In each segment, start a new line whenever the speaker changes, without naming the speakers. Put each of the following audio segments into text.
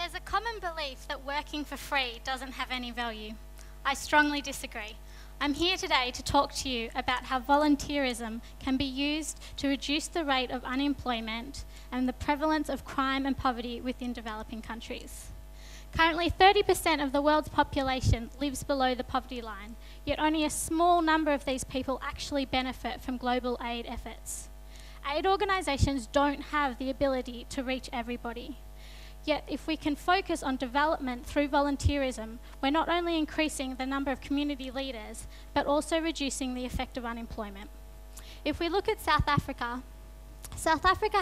There's a common belief that working for free doesn't have any value. I strongly disagree. I'm here today to talk to you about how volunteerism can be used to reduce the rate of unemployment and the prevalence of crime and poverty within developing countries. Currently, 30% of the world's population lives below the poverty line, yet only a small number of these people actually benefit from global aid efforts. Aid organisations don't have the ability to reach everybody. Yet, if we can focus on development through volunteerism, we're not only increasing the number of community leaders, but also reducing the effect of unemployment. If we look at South Africa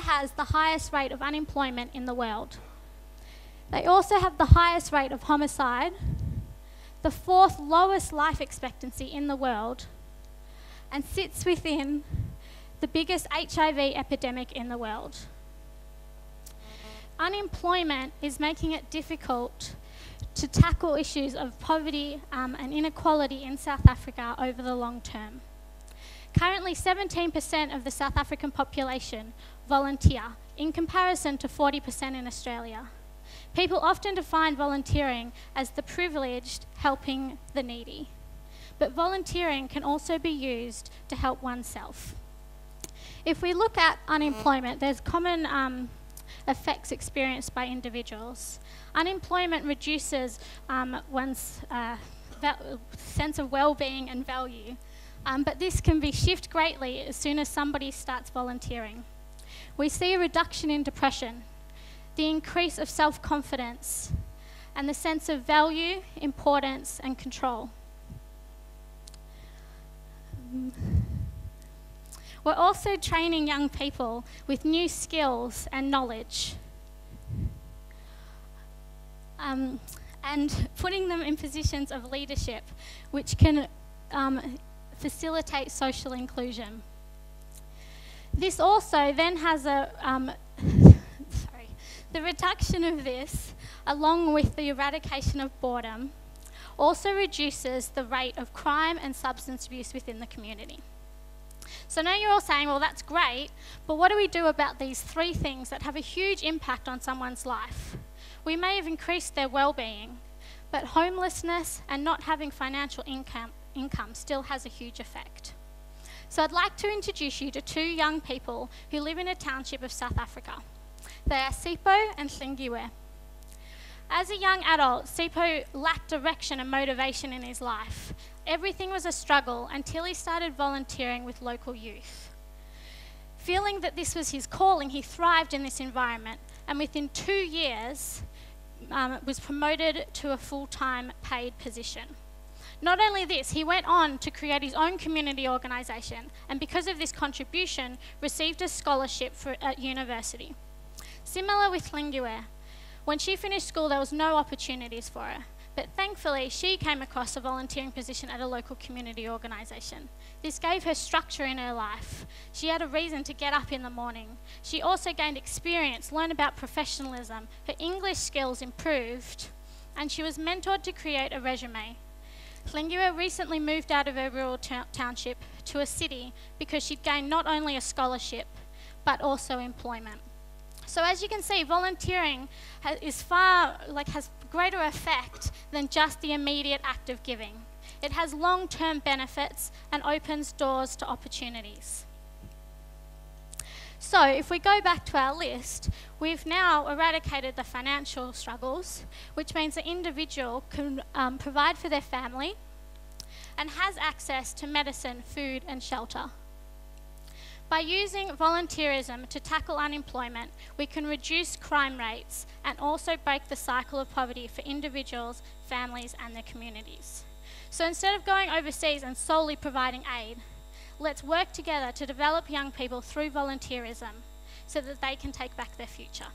has the highest rate of unemployment in the world. They also have the highest rate of homicide, the fourth lowest life expectancy in the world, and sits within the biggest HIV epidemic in the world. Unemployment is making it difficult to tackle issues of poverty and inequality in South Africa over the long term. Currently, 17% of the South African population volunteer, in comparison to 40% in Australia. People often define volunteering as the privileged helping the needy, but volunteering can also be used to help oneself. If we look at unemployment, there's common effects experienced by individuals. Unemployment reduces one's sense of well-being and value, but this can be shifted greatly as soon as somebody starts volunteering. We see a reduction in depression, the increase of self-confidence, and the sense of value, importance, and control. We're also training young people with new skills and knowledge, and putting them in positions of leadership, which can facilitate social inclusion. This also then has the reduction of this, along with the eradication of boredom, also reduces the rate of crime and substance abuse within the community. So now you're all saying, well, that's great, but what do we do about these three things that have a huge impact on someone's life? We may have increased their well-being, but homelessness and not having financial income still has a huge effect. So I'd like to introduce you to two young people who live in a township of South Africa. They are Sipho and Hlingiwe. As a young adult, Sipho lacked direction and motivation in his life. Everything was a struggle until he started volunteering with local youth. Feeling that this was his calling, he thrived in this environment, and within 2 years was promoted to a full-time paid position. Not only this, he went on to create his own community organisation, and because of this contribution, received a scholarship at university. Similar with Hlingiwe, when she finished school, there was no opportunities for her. But thankfully, she came across a volunteering position at a local community organisation. This gave her structure in her life. She had a reason to get up in the morning. She also gained experience, learned about professionalism. Her English skills improved, and she was mentored to create a resume. Hlingiwe recently moved out of her rural township to a city because she'd gained not only a scholarship, but also employment. So as you can see, volunteering has greater effect than just the immediate act of giving. It has long-term benefits and opens doors to opportunities. So if we go back to our list, we've now eradicated the financial struggles, which means the individual can provide for their family and has access to medicine, food, and shelter. By using volunteerism to tackle unemployment, we can reduce crime rates and also break the cycle of poverty for individuals, families, and their communities. So instead of going overseas and solely providing aid, let's work together to develop young people through volunteerism so that they can take back their future.